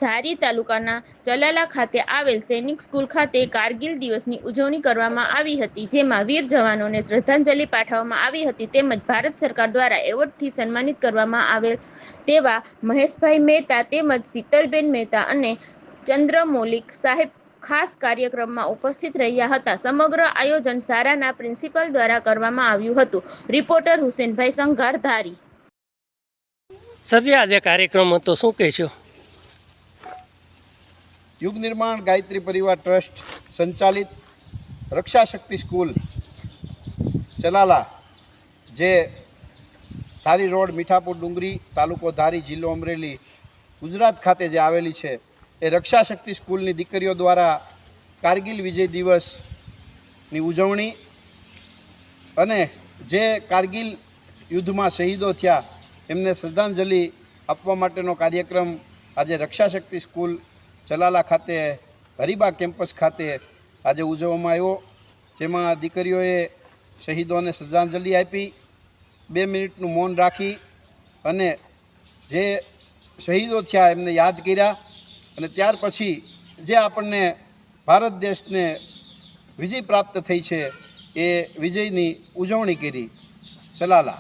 ધારી તાલુકાના ચલાલા ખાતે આવેલ સૈનિક સ્કૂલ ખાતે કારગિલ દિવસની ઉજવણી કરવામાં આવી હતી, જેમાં વીર જવાનોને શ્રદ્ધાંજલિ પાઠવવામાં આવી હતી તેમજ ભારત સરકાર દ્વારા એવોર્ડથી સન્માનિત કરવામાં આવેલ તેવા મહેશભાઈ મહેતા તેમજ શીતલબેન મહેતા અને ચંદ્રમૌલિક સાહેબ ખાસ કાર્યક્રમમાં ઉપસ્થિત રહ્યા હતા. સમગ્ર આયોજન શાળાના પ્રિન્સિપલ દ્વારા કરવામાં આવ્યું હતું. રિપોર્ટર હુસેનભાઈ સંઘાર, ધારી. સરજી, આજે કાર્યક્રમ હતો, શું કહેશો? યુગ નિર્માણ ગાયત્રી પરિવાર ટ્રસ્ટ સંચાલિત રક્ષા શક્તિ સ્કૂલ ચલાલા, જે ધારી રોડ, મીઠાપુર ડુંગરી, તાલુકો ધારી, જિલ્લો અમરેલી, ગુજરાત ખાતે જે આવેલી છે, એ રક્ષા શક્તિ સ્કૂલની દીકરીઓ દ્વારા કારગિલ વિજય દિવસની ઉજવણી અને જે કારગિલ યુદ્ધમાં શહીદો થયા એમને શ્રદ્ધાંજલિ આપવા માટેનો કાર્યક્રમ આજે રક્ષા શક્તિ સ્કૂલ ચલાલા ખાતે હરિબા કેમ્પસ ખાતે આજે ઉજવવામાં આવ્યો, જેમાં દીકરીઓએ શહીદોને શ્રદ્ધાંજલિ આપી, 2 મિનિટનું મૌન રાખી અને જે શહીદો થયા એમને યાદ કર્યા અને ત્યાર પછી જે આપણને ભારત દેશને વિજય પ્રાપ્ત થઈ છે એ વિજયની ઉજવણી કરી. ચલાલા.